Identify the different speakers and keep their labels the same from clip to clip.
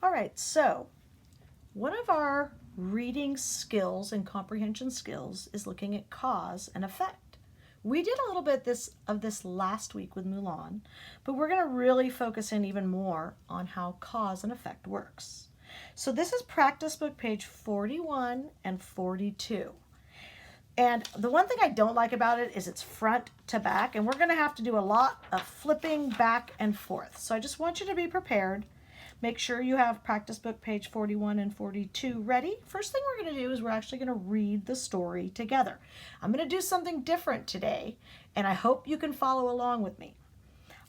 Speaker 1: All right, so one of our reading skills and comprehension skills is looking at cause and effect. We did a little bit of this last week with Mulan, but we're going to really focus in even more on how cause and effect works. So this is practice book page 41 and 42. And the one thing I don't like about it is it's front to back, and we're going to have to do a lot of flipping back and forth. So I just want you to be prepared. Make sure you have practice book page 41 and 42 ready. First thing we're going to do is we're actually going to read the story together. I'm going to do something different today, and I hope you can follow along with me.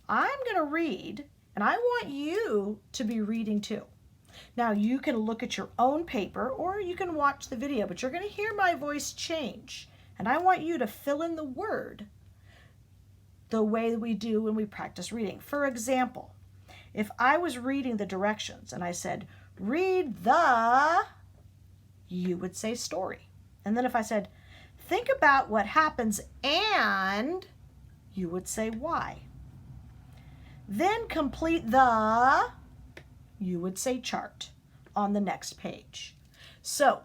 Speaker 1: I'm going to read, and I want you to be reading too. Now you can look at your own paper or you can watch the video, but you're going to hear my voice change. And I want you to fill in the word the way we do when we practice reading. For example, if I was reading the directions and I said, read the, you would say story. And then if I said, think about what happens and, you would say why. Then complete the, you would say chart on the next page. So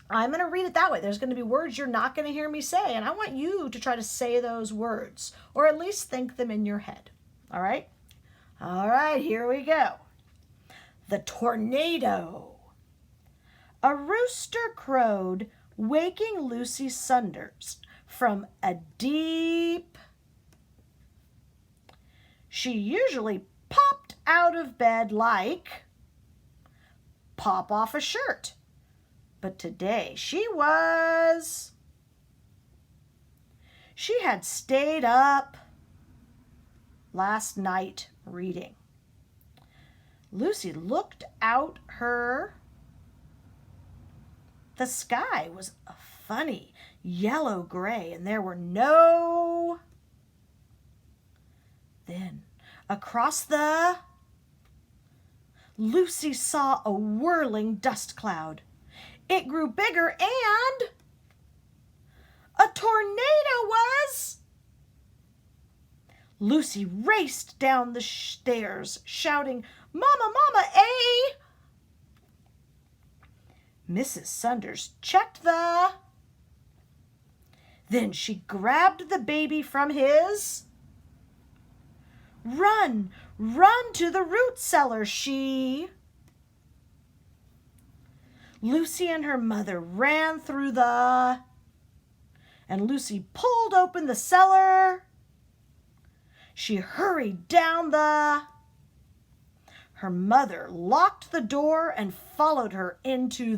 Speaker 1: I'm going to read it that way. There's going to be words you're not going to hear me say, and I want you to try to say those words, or at least think them in your head. All right? All right, here we go. The tornado. A rooster crowed, waking Lucy Saunders from a deep. She usually popped out of bed like pop off a shirt. But today she had stayed up last night reading. Lucy looked out the sky was a funny yellow-gray, and there were no. Then across Lucy saw a whirling dust cloud. It grew bigger and a tornado was. Lucy raced down the stairs, shouting, Mama, Mama, eh? Mrs. Saunders checked Then she grabbed the baby from his. Run, run to the root cellar, she. Lucy and her mother ran through and Lucy pulled open the cellar. She hurried down her mother locked the door and followed her into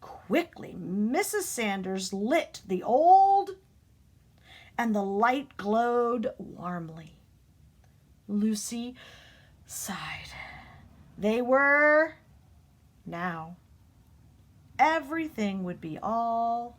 Speaker 1: Quickly, Mrs. Saunders lit the old, and the light glowed warmly. Lucy sighed. They were now. Everything would be all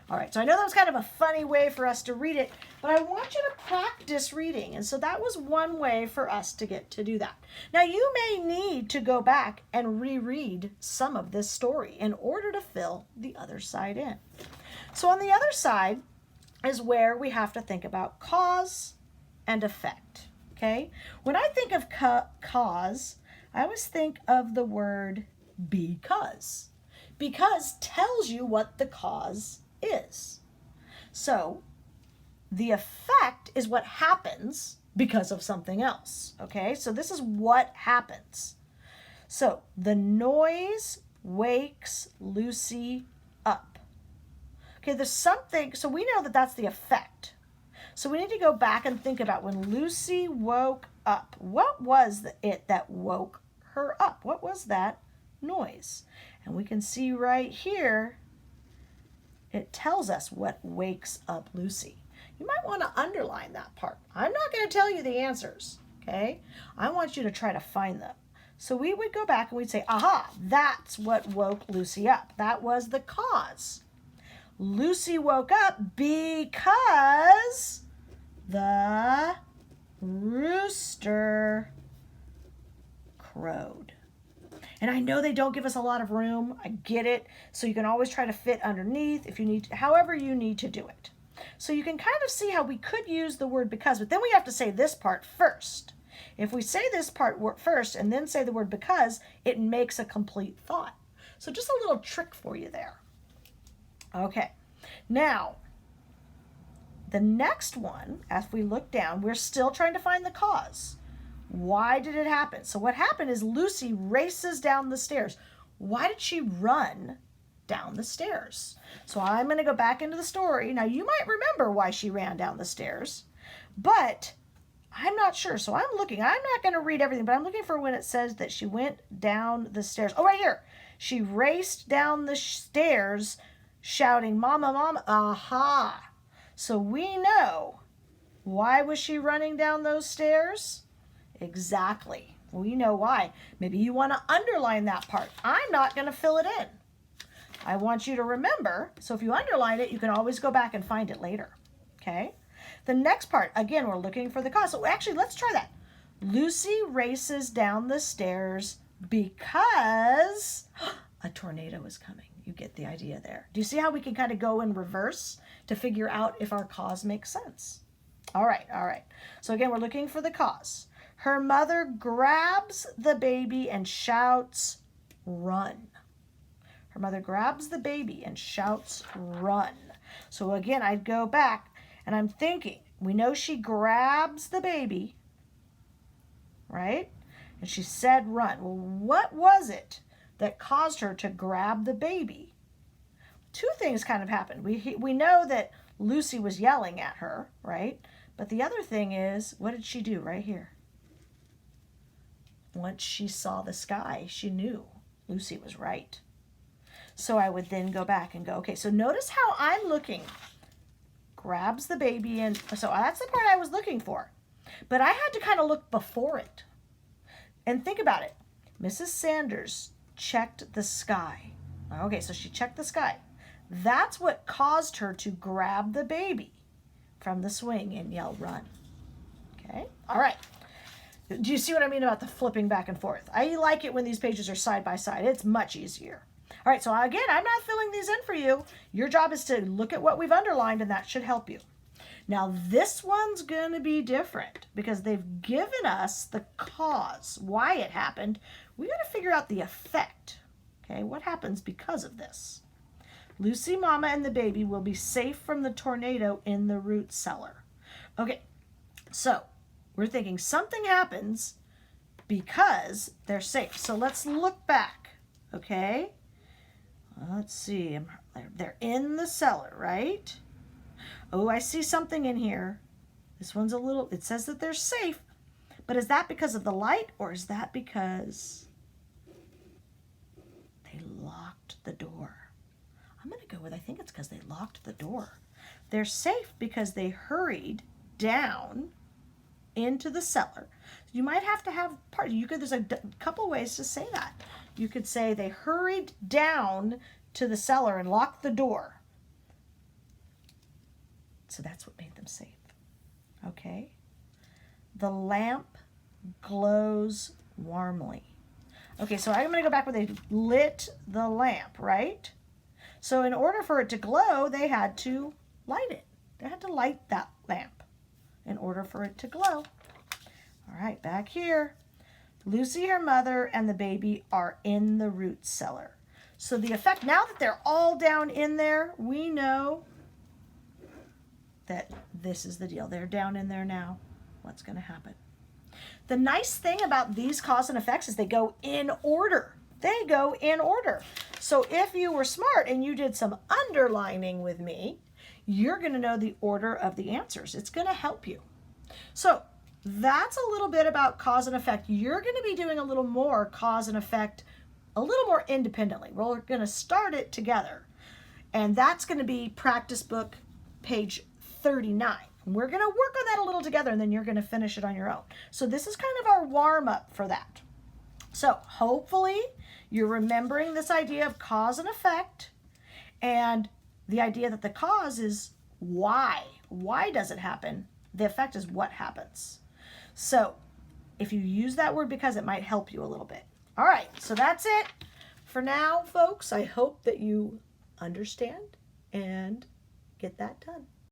Speaker 1: right. So I know that was kind of a funny way for us to read it, but I want you to practice reading. And so that was one way for us to get to do that. Now you may need to go back and reread some of this story in order to fill the other side in. So on the other side is where we have to think about cause and effect. Okay? When I think of cause, I always think of the word because. Because tells you what the cause is. So the effect is what happens because of something else. Okay? So this is what happens. So the noise wakes Lucy up. Okay, there's something, so we know that that's the effect. So we need to go back and think about when Lucy woke up. What was it that woke her up? What was that noise? And we can see right here, it tells us what wakes up Lucy. You might want to underline that part. I'm not going to tell you the answers, okay? I want you to try to find them. So we would go back and we'd say, aha, that's what woke Lucy up. That was the cause. Lucy woke up because the rooster crowed. And I know they don't give us a lot of room. I get it. So you can always try to fit underneath if you need to, however you need to do it. So you can kind of see how we could use the word because, but then we have to say this part first. If we say this part first and then say the word because, it makes a complete thought. So just a little trick for you there. Okay, now the next one, as we look down, we're still trying to find the cause. Why did it happen? So what happened is Lucy races down the stairs. Why did she run down the stairs? So I'm going to go back into the story. Now you might remember why she ran down the stairs, but I'm not sure. So I'm looking. I'm not going to read everything, but I'm looking for when it says that she went down the stairs. Oh, right here. She raced down the stairs shouting, "Mama, Mama." Aha. So we know. Why was she running down those stairs? Exactly. We know why. Maybe you want to underline that part. I'm not going to fill it in. I want you to remember. So if you underline it, you can always go back and find it later. Okay? The next part, again, we're looking for the cause. So actually, let's try that. Lucy races down the stairs because a tornado is coming. You get the idea there. Do you see how we can kind of go in reverse to figure out if our cause makes sense? All right, all right. So again, we're looking for the cause. Her mother grabs the baby and shouts, "Run." Her mother grabs the baby and shouts, "Run." So again, I'd go back and I'm thinking, we know she grabs the baby, right? And she said, "Run." Well, what was it that caused her to grab the baby? Two things kind of happened. We know that Lucy was yelling at her, right? But the other thing is, what did she do right here? Once she saw the sky, she knew Lucy was right. So I would then go back and go, okay, so notice how I'm looking. Grabs the baby, and so that's the part I was looking for. But I had to kind of look before it. And think about it. Mrs. Sanders checked the sky. Okay, so she checked the sky. That's what caused her to grab the baby from the swing and yell, "Run." Okay, all right. Do you see what I mean about the flipping back and forth? I like it when these pages are side by side. It's much easier. All right, so again, I'm not filling these in for you. Your job is to look at what we've underlined, and that should help you. Now, this one's going to be different because they've given us the cause, why it happened. We got to figure out the effect. Okay, what happens because of this? Lucy, Mama, and the baby will be safe from the tornado in the root cellar. Okay, so we're thinking something happens because they're safe. So let's look back, okay? Let's see. They're in the cellar, right? Oh, I see something in here. This one's it says that they're safe, but is that because of the light or is that because they locked the door? I'm going to go with, I think it's because they locked the door. They're safe because they hurried down into the cellar. You might have to have there's a couple ways to say that. You could say they hurried down to the cellar and locked the door. So that's what made them safe. Okay? The lamp glows warmly. Okay, so I'm going to go back where they lit the lamp, right? So in order for it to glow, they had to light it. They had to light that lamp in order for it to glow. All right, back here. Lucy, her mother, and the baby are in the root cellar. So the effect, now that they're all down in there, we know that this is the deal. They're down in there now. What's going to happen? The nice thing about these cause and effects is they go in order. They go in order. So if you were smart and you did some underlining with me, you're going to know the order of the answers. It's going to help you. So that's a little bit about cause and effect. You're going to be doing a little more cause and effect a little more independently. We're going to start it together. And that's going to be practice book page 39. We're going to work on that a little together, and then you're going to finish it on your own. So this is kind of our warm-up for that. So hopefully you're remembering this idea of cause and effect, and the idea that the cause is why. Why does it happen? The effect is what happens. So if you use that word because, it might help you a little bit. All right, so that's it for now, folks. I hope that you understand and get that done.